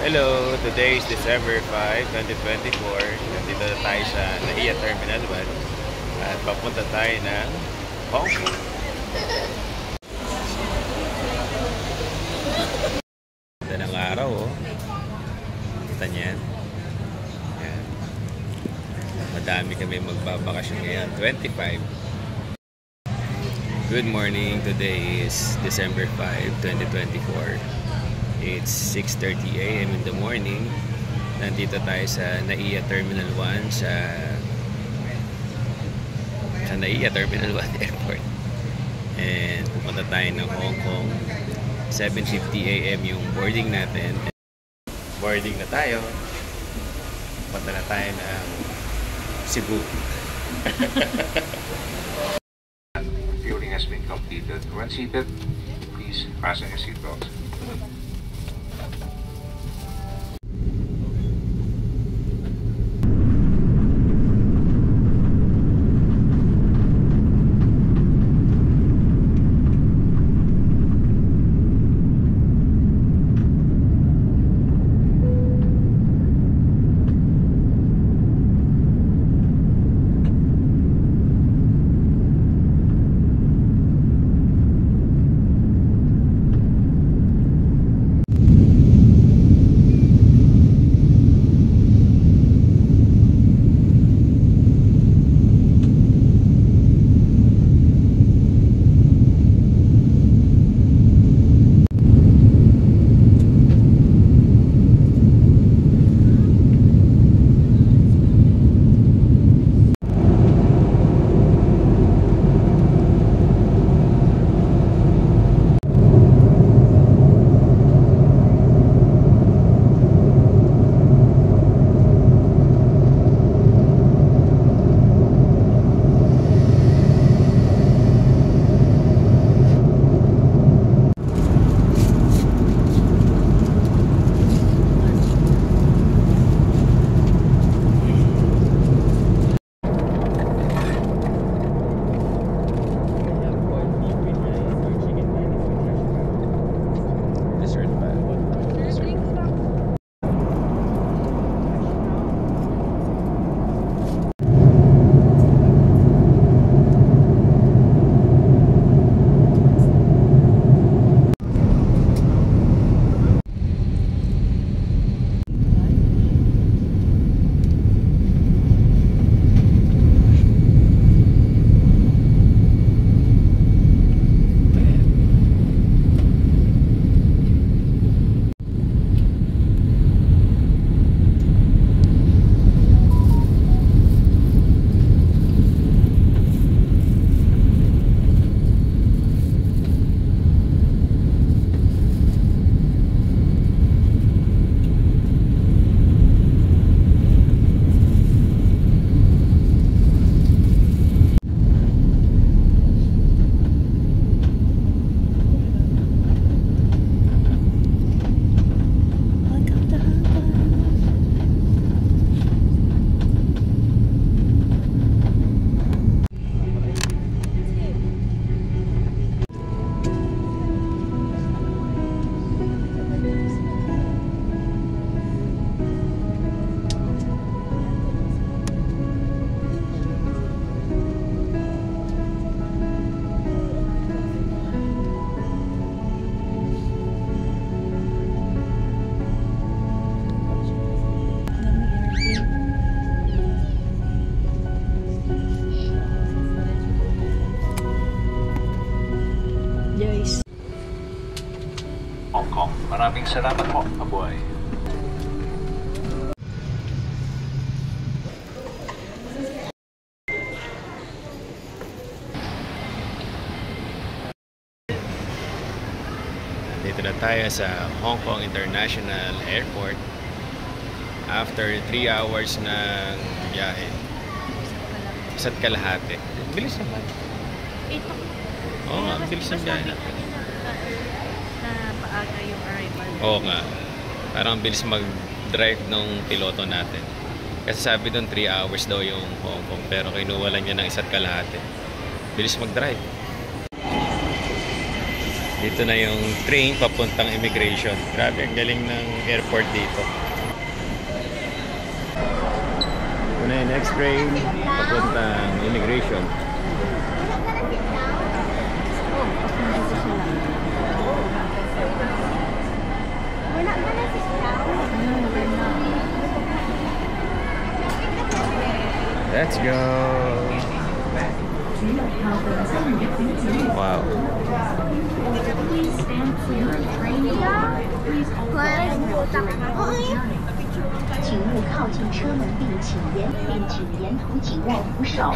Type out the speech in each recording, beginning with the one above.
Hello, today is December 5, 2024. Nandito na tayo sa NAIA Terminal 1 at papunta tayo ng Hong Kong. Ganda ng araw, oh. Kita niyan. Yan. Madami kami magbabakasyon ngayon. 25. Good morning. Today is December 5, 2024. It's 6:30 a.m. in the morning. Nandito tayo sa NAIA Terminal 1 sa NAIA Terminal 1 Airport. And pupunta tayo ng Hong Kong. 7:50 a.m. yung boarding natin. Boarding na tayo. Punta na tayo ng Cebu. Fueling has been completed. When seated, please fasten your seatbelt. Hong Kong. Maraming salamat po, Abuhay. Dito na tayo sa Hong Kong International Airport. After 3 hours ng biyahe. Isa't kalahati. Bilis naman. 8 o'clock. Oo nga, bilis ng biyahe natin. Na maaga yung arrival. Oo nga. Parang bilis mag-drive nung piloto natin. Kasi sabi doon 3 hours daw yung Hong Kong. Pero kinuha lang niya ng isa't kalahati. Bilis mag-drive. Dito na yung train papuntang immigration. Grabe, ang galing ng airport dito. Ito na yung next train papuntang immigration. Let's go! Wow. Please stand clear of train door. Please also hold your direction. 请勿靠近车门，并请沿途紧握扶手。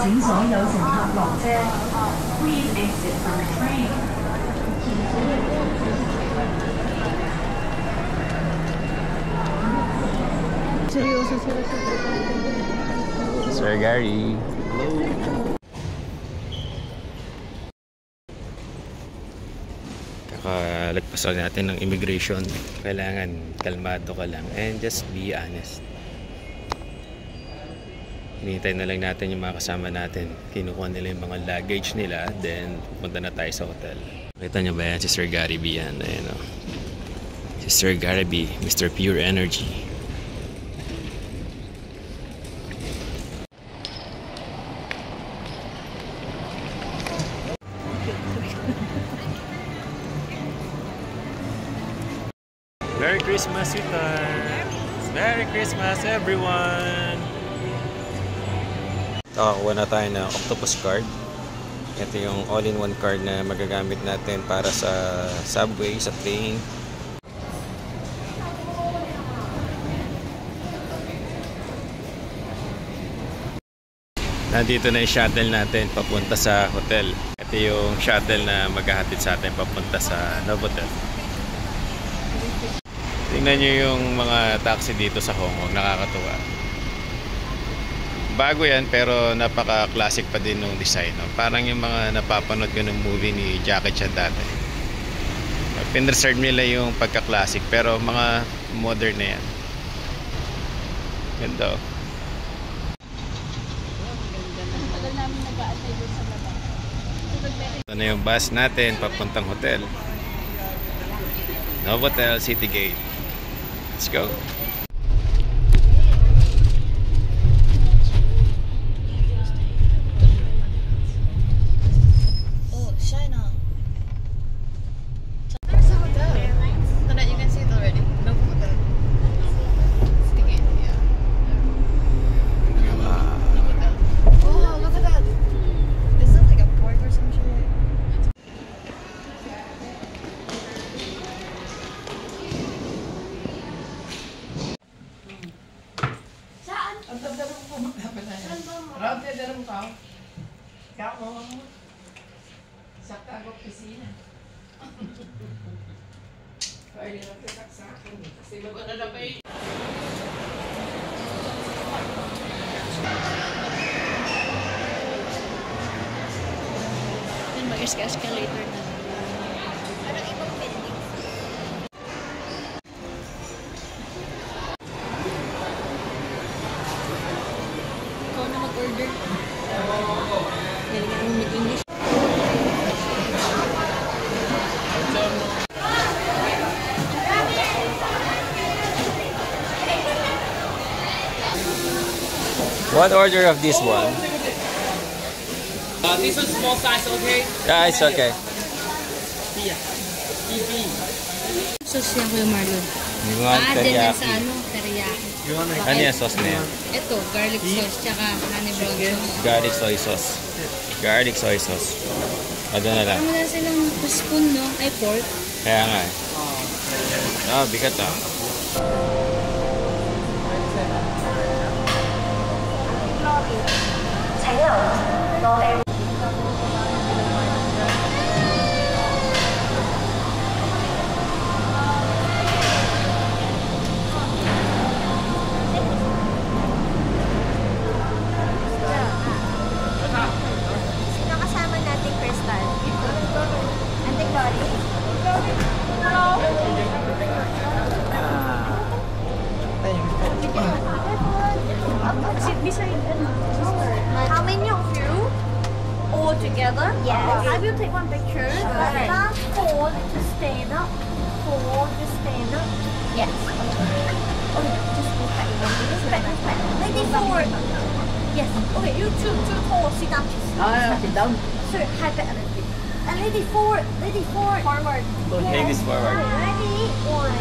请所有乘客落車。Please exit from the train. Sir Gary. Kakalagpas natin ng immigration. Kailangan kalmado ka lang and just be honest. Hinihintay na lang natin yung mga kasama natin. Kinukuha nila yung mga luggage nila. Then, pupunta na tayo sa hotel. Kita nyo ba yan? Si Sir Gary B yan. Ayan o. Si Sir Gary B. Mr. Pure Energy. Merry Christmas, sweetheart! Merry Christmas, everyone! Nakakuha na tayo ng Octopus card. Ito yung all-in-one card na magagamit natin para sa subway, sa train. Nandito na yung shuttle natin papunta sa hotel. Ito yung shuttle na maghahatid sa atin papunta sa Novotel. Tingnan nyo yung mga taxi dito sa Hong Kong. Nakakatuwa. Bago yan pero napaka-classic pa din ng design. No? Parang yung mga napapanood ko ng movie ni Jackie Chan dati. Pinreserve nila yung pagka-classic pero mga modern na yan. Ganda. Ito na yung bus natin papuntang hotel. Novotel City Gate. Let's go. Mag-escalator na. Ikaw na mag-order. Galing ka ng English. What order of this one? This is small size, okay? Yeah, it's okay. Sauce yan, Kuya Marlon. You want Dyan sa teriyaki? teriyaki. Ano yung sauce na yan? Ito, garlic sauce, tsaka honey brown sauce. Garlic soy sauce. Garlic soy sauce. Ano na lang. Ano na silang spoon, no? Ay, pork. Kaya nga eh. Bigat ah. 品，材料罗非。 Sino kasama nating Crystal? Ate Glory? Sit beside How many of you? all together. Yes. I will take one picture. Okay. Last four to stand up. Four to stand up. Yes. Okay, just respect. Lady forward. Yes. Okay, you two tall. Sit down. Sit down. Sir, high back a little bit. And lady forward. Lady forward. Forward. Ladies forward. Ready? One,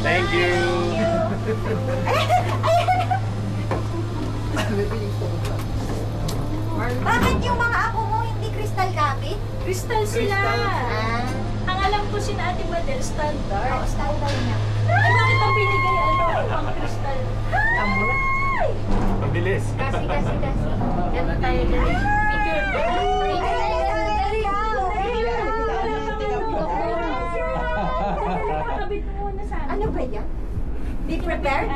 Thank you. Bakit yung mga apo mo hindi crystal gamit? Crystal sila. Ang alam ko si Ate Madel, standard. Oo, standard niya. Ay, bakit ang binigay ibang crystal? Mabilis. Kasi. Ganun tayo dali. Picture. Pakabit mo muna sana. Ano ba yan? Be prepared?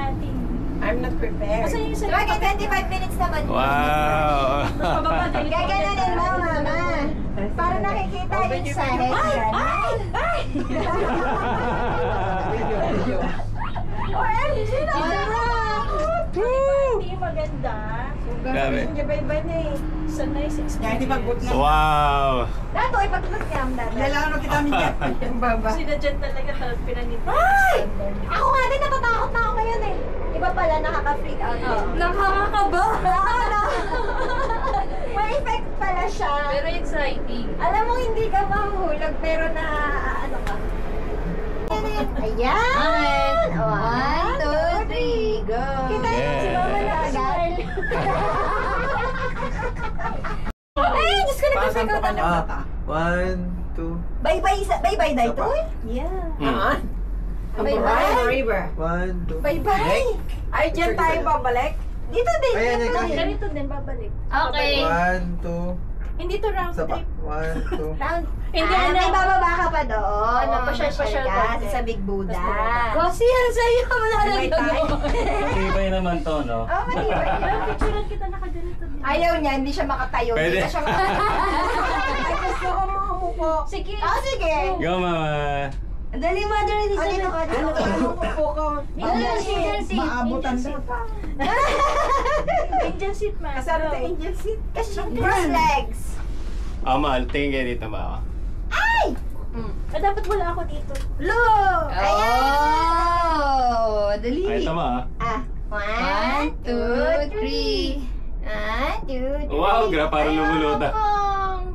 I'm not prepared. Kasi yung sa Bagay 25 minutes naman. Wow. pababa dali. Gaganon mo, mama. Para nakikita yung sa head. OMG na! Hindi maganda. Grabe. Gabay-bay na eh. Sa nice Kaya di magbut experience. na. Wow. Dato, ipagpag niya ang dati. Kailangan kita minyan. Yung baba. Sila dyan talaga pinanito. Ay! Ako nga din, natatakot na ako ngayon eh. Iba pala, nakaka-freak out. Nakakakaba! May effect pala siya. Pero exciting. Alam mo, hindi ka mahuhulog, pero na, ano ka. Ayan! 1, 2, 3, go! Kita yun, si Mama na agad. Ay, Diyos ko, nag-freak out ako. 1, 2, Bye-bye, Daytoy. Yeah. Bye-bye. River. 1, 2. Bye-bye. Ay, dyan tayo babalik. Dito din, Ayan, dito ikaw. din. Ganito din, babalik. Okay. 1, 2. Hindi to round Isa pa. trip. 1, 2. Round. Hindi, Ah, ano? may bababa ka pa doon. Oo, pasyal-pasyal ka konti. sa Big Buddha. Tapos bababa. Kasi yan sa'yo, May tayo. Matibay naman to, no? Oh, matibay. Pero picturean kita nakaganito din. Ayaw niya, hindi siya makatayo. Pwede. Hindi na siya makatayo. Ay, gusto ko makamuko. Sige. Oh, sige. Go, mama. Dali, mother, hindi siya dito ka. Ano ka makamuko ko? Angel seat. Maabutan doon. Angel seat, man. Kasi ano tayo? Angel seat. Kasi cross legs. Mahal, tingin kayo dito ba? Ay! Dapat wala ako dito. Look! Ayan! Oh, dali. Ay, tama Ah, 1, 2, 3. 1, 2, 3. Wow, parang lumuluta. Oh,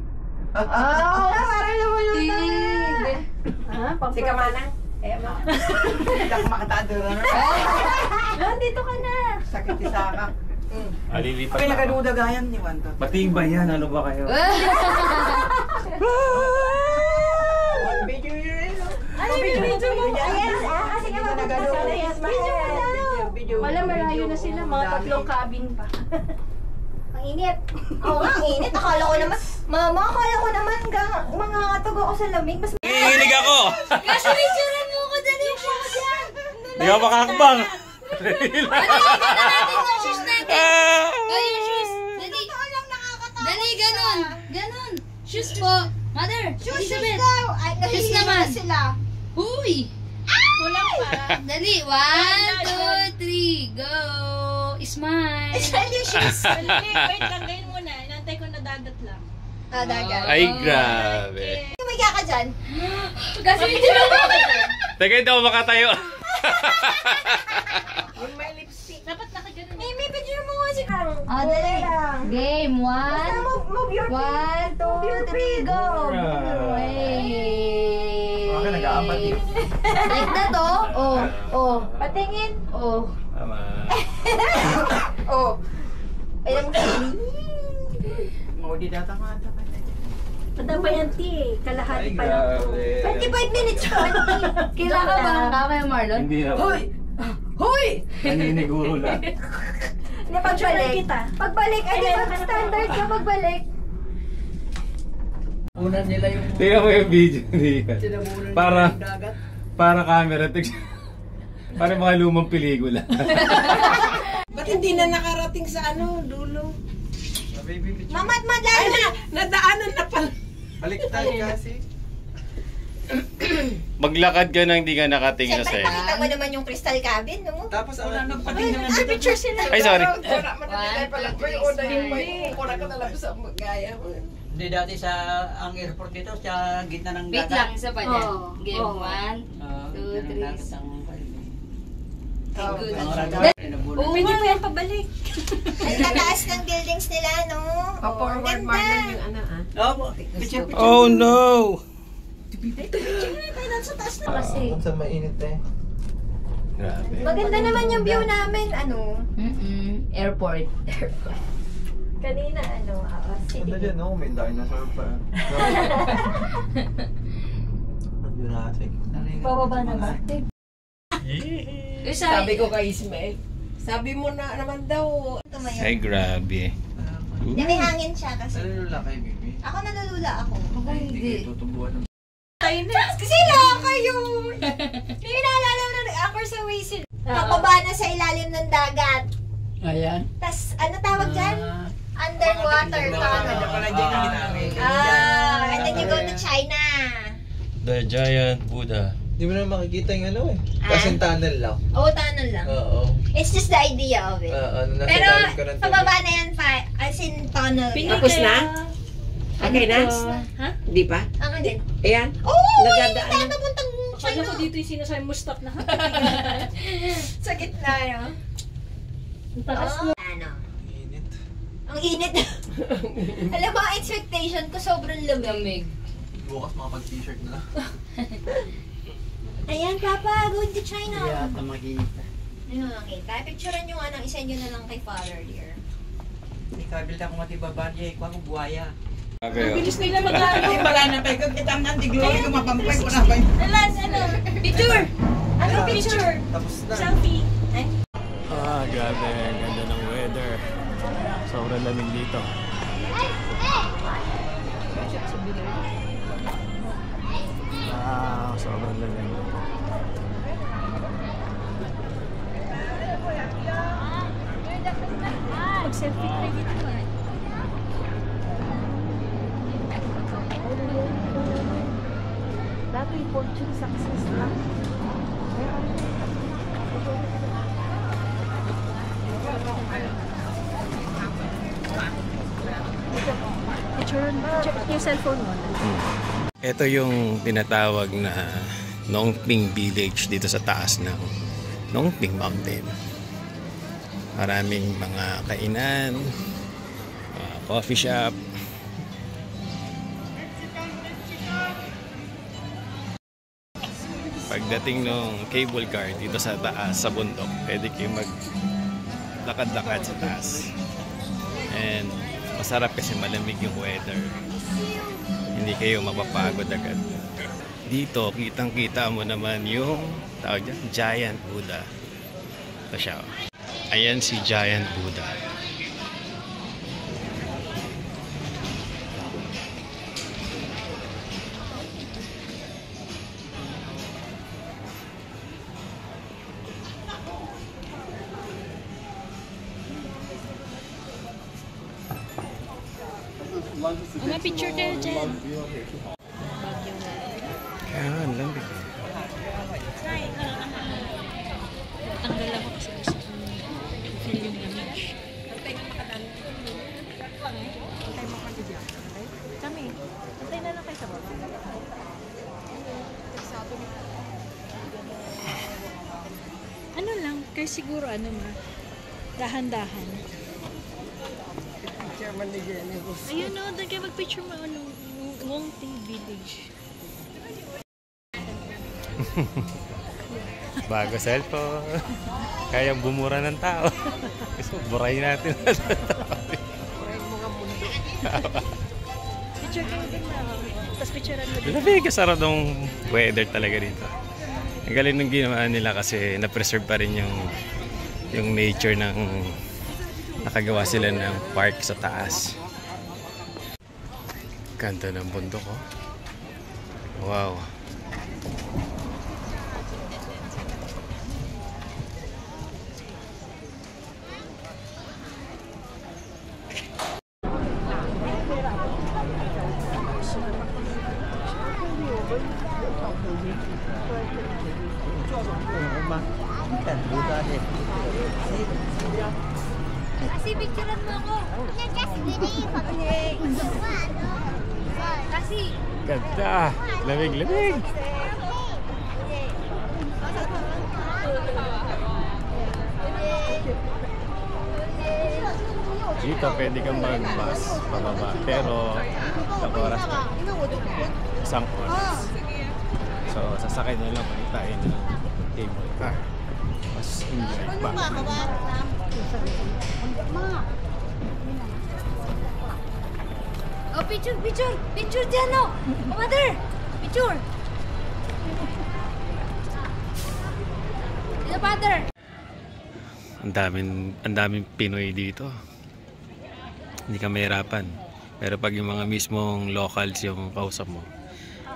parang lumulutad. Si Kamanang. Eh, ma. Hindi ako makatado na. Nandito ka na. Sakit isa ka. Alilipat Okay, na ako. nagadudagayan ni Wanda. Matibay yan, ano ba kayo? Video yun. Ano yung video mo? Ayan, kasi nga Nagadugayan. Video mo daw. Video. Wala, malayo na sila. Mga tatlong cabin pa. Ang init. Oo nga, ang init. Akala ko naman, mama, akala ko naman mga ngatog ako sa lamig. Mas Nangihinig ako! kasi picturean mo ko, dali mo ko dyan. Di ka makakbang! Yung shoes natin. Oh, yung shoes. Dali. Dali, ganun. Ganun. Shoes po. Mother, Elizabeth. Shoes naman. Sila. Uy. Kulang pa. Dali. 1, 2, 3. Go. Smile. Yung shoes. Wait lang, ganyan muna. Inantay ko na dagat lang. Ah, dagat. Ay, grabe. Tumiga ka dyan. Kasi picture mo. Teka, hindi ako makatayo. Yung may lipstick. Dapat nakaganon. May picture mo nga si Carol. Ah, dali. Game. 1, Move your feet. 1, 2, 3, go. Bakit nag-aapat eh? Like that, oh. Oh. Oh. Patingin. Oh. Tama. Oh. Ayan mo Maudi data nga ata. Madaba yan, ti. Kalahati pa lang to. 25 minutes pa. Kailangan ba ang kamay, Marlon? Hindi na. Hoy! Hoy! Naniniguro lang. Hindi, pagbalik. Pagbalik, ay di ba standard ka pagbalik? Una nila yung Tingnan mo yung video niya. sinabulan Para- ng dagat. Para camera. Para mga lumang pelikula. Ba't hindi na nakarating sa ano, dulo? Baby, picture. Mamat, Ay, lalo na. nadaanan na pala. Baliktad kasi. Maglakad ka nang hindi ka nakatingin sa Siyempre, sa'yo. pakita mo naman yung crystal cabin, no? Tapos Wala ang nagpatingin na Picture sila. Ay, sorry. Wala man na pala ko yung una yung may kukura ka na lang sa gaya mo. Hindi dati sa ang airport dito sa gitna ng Wait dagat. lang, isa pa dyan. Oo. Game Oo. 1. Two, Gitna ng three. dagat ang Good. ang radyo sinabulan. Pwede pa yan pabalik. Ang tataas ng buildings nila, no? Pa-forward Ganda. Marlon yung ano Oh, picture. Oh no! Kasi, kung saan mainit eh. Grabe. maganda naman yung view namin, ano? Airport. Kanina, ano, Ganda dyan, no? May dinosaur pa. Ang Jurassic. Bababa na ba? Sabi ko kay Ismael, sabi mo na naman daw. Tumayo. Ay, grabe. Hindi, may hangin siya kasi. Nalulula kay Bibi. Ako nalulula ako. Ay, hindi kayo tutubuan ng... Sila kayo! Hindi naalala mo na nag-aqua sa waist. Papaba na sa ilalim ng dagat. Ayan. Tas, ano tawag dyan? Underwater tunnel. pala dyan ang ginamit. And then you go to China. The Giant Buddha. Hindi mo na makikita yung ano eh. Kasing tunnel lang. Oh, tunnel lang. Oo. It's just the idea of it. Ano, nasa Pero, ilalim ka ng tubig. pababa na yan, as in tunnel. Tapos na? Okay na? Ha? Di pa? Ang hindi. Ayan. Oh, hindi Nagdadaan tayo na. napuntang China. Akala ko dito yung sinasabi mo stop na. Sa gitna, no? Ano? Init. Ang init. Alam mo, ang expectation ko sobrang lamig. Bukas makapag-t-shirt na. Ayan, Papa, going to China. Hindi ata makikita. Ano nakita? Picturean nyo nga nang isend nyo na lang kay Father, dear. Hindi kabil na kung matibabarya. Ikaw ang buhaya. Grabe oh. Bilis nila mag-ano. Wala na tayo. Kitang nanti glory ko mapampay ko na ba yun? Picture! Ano picture? Tapos na. Selfie. Grabe. Ang ganda ng weather. Sobrang lamig dito. Sobrang lamig. Mag-selfie tayo dito. Dati fortune success lang. Yung cellphone mo. Ito yung tinatawag na Nongping Village dito sa taas ng Nongping Mountain. Maraming mga kainan, coffee shop. Pagdating ng cable car dito sa taas, sa bundok, pwede kayo maglakad-lakad sa taas. And masarap kasi malamig yung weather. Hindi kayo mapapagod agad. Dito, kitang-kita mo naman yung tawag dyan, Giant Buddha. Ito siya. Ayan si Giant Buddha. May picture kayo dyan. Kaya nga, ang lamig. Tanggal ako kasi gusto ko feel yung lamig. Kami. Antay na lang kayo sa baba. Ano lang, kaya siguro ano ma, dahan-dahan. Chairman ni Jenny Rose. Ayun o, doon kayo mag-picture mo ano, Wongting Village. Bago cellphone. Kayang bumura ng tao. Gusto, burahin natin. Picture kayo din na. Tapos picturean mo din. Lamig, kasarap ng weather talaga dito. Ang galing ng ginawa nila kasi na-preserve pa rin yung nature ng nakagawa sila ng park sa taas. Ganda ng bundok, oh. Wow. Kasi picturean mo ako. Kasi. Ganda. Lamig-lamig. Dito pwede kang mag-bus pababa. Pero isang oras na. Isang oras. So sasakay na lang ulit tayo ng cable car. Mas enjoy pa. Oh, picture, picture! Picture dyan, oh! Oh, mother! Picture! Dito, father! Ang daming Pinoy dito. Hindi ka mahirapan. Pero pag yung mga mismong locals yung kausap mo,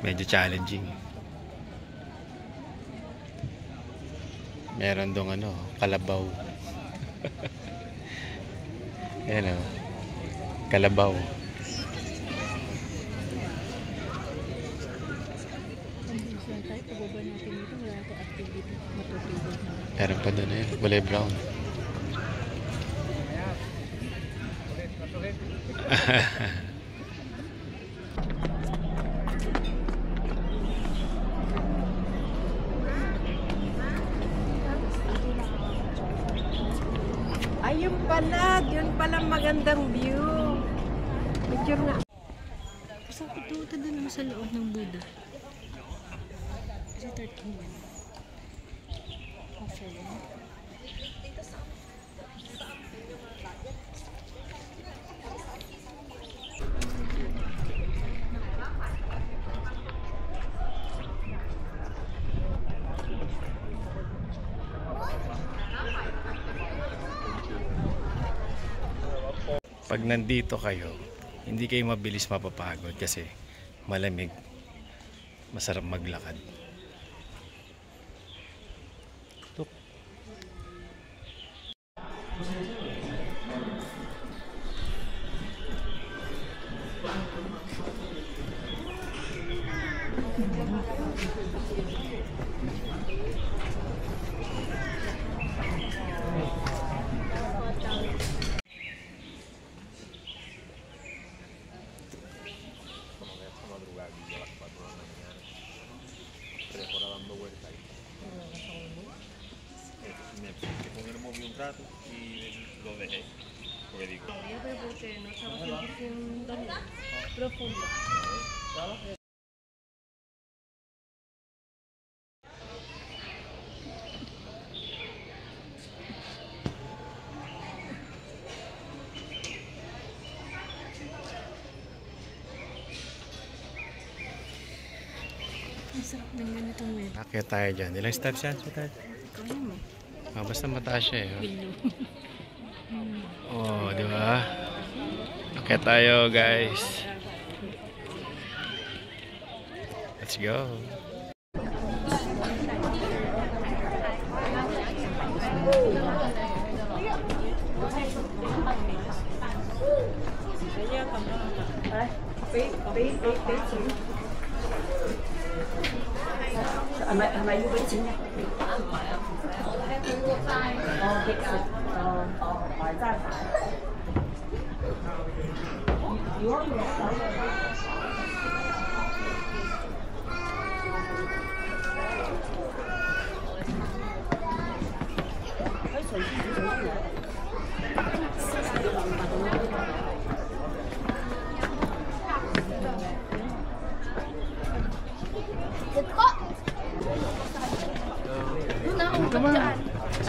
medyo challenging. Meron dong ano, kalabaw. Ayan o, kalabaw. Meron pa doon eh, kulay brown. Ay, yung pala. Yun pala magandang view. Picture nga. Saan pupunta na naman sa loob ng Buddha? Kasi 13 yan. Pag nandito kayo, hindi kayo mabilis mapapagod kasi malamig, masarap maglakad. Ang sarap ng ganitong weather. Akit tayo dyan. Ilang steps yan? Kaya mo. Basta mataas siya eh. Oh, di ba? Akit tayo guys. Let's go.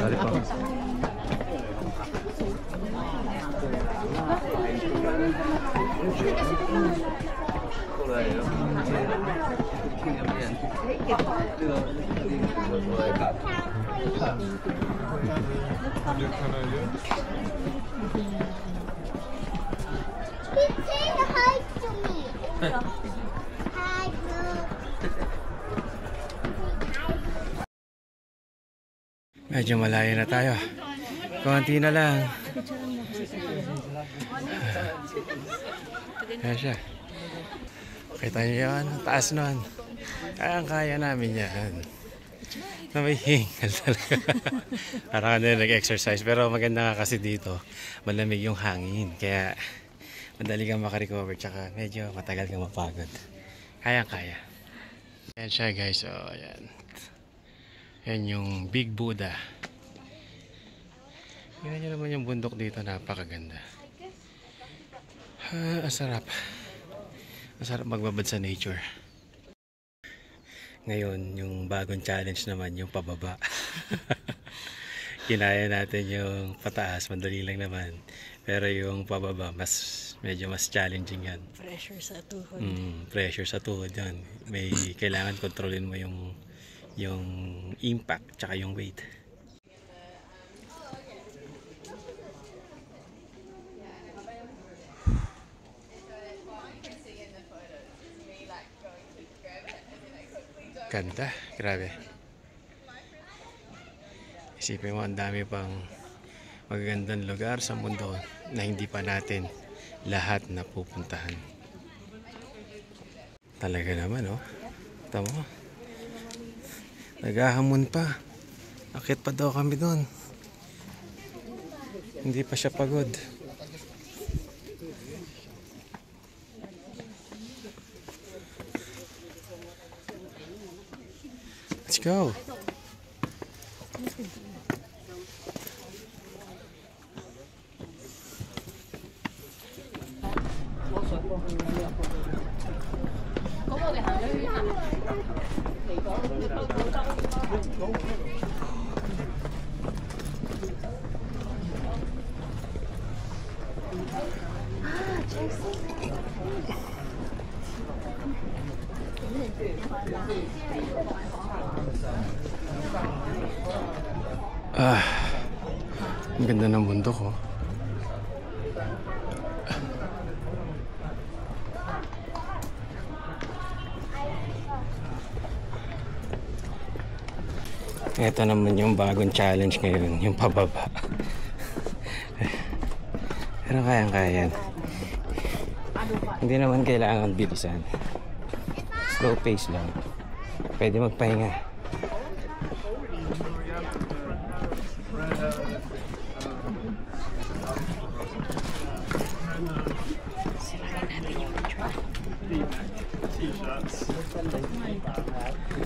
Sorry po. Medyo malayo na tayo. Konti na lang. Ayan siya. Kita niyo yan. Taas nun. Kaya namin yan. Na may hingal talaga. Parang nag-exercise. Pero maganda nga kasi dito. Malamig yung hangin. Kaya madali kang makarecover. Tsaka medyo matagal kang mapagod. Kaya. Ayan siya guys. So, ayan. Yan yung Big Buddha. Tingnan nyo naman yung bundok dito. Napakaganda. Ang sarap. Ang sarap magbabad sa nature. Ngayon, yung bagong challenge naman, yung pababa. Kinaya natin yung pataas. Madali lang naman. Pero yung pababa, medyo mas challenging yan. Pressure sa tuhod. Pressure sa tuhod yan. May kailangan kontrolin mo yung impact tsaka yung weight. Ganda, grabe. Isipin mo, ang dami pang magagandang lugar sa mundo na hindi pa natin lahat na pupuntahan. Talaga naman, oh. Tama mo. Naghahamon pa. Akit pa daw kami doon. Hindi pa siya pagod. Let's go. Ang ganda ng bundok, oh. Ito naman yung bagong challenge ngayon, yung pababa. Pero kayang-kaya yan. Hindi naman kailangan bilisan. Slow pace lang. Pwede magpahinga.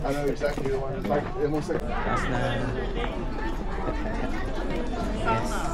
I know exactly the one. It's like it looks like. Yes.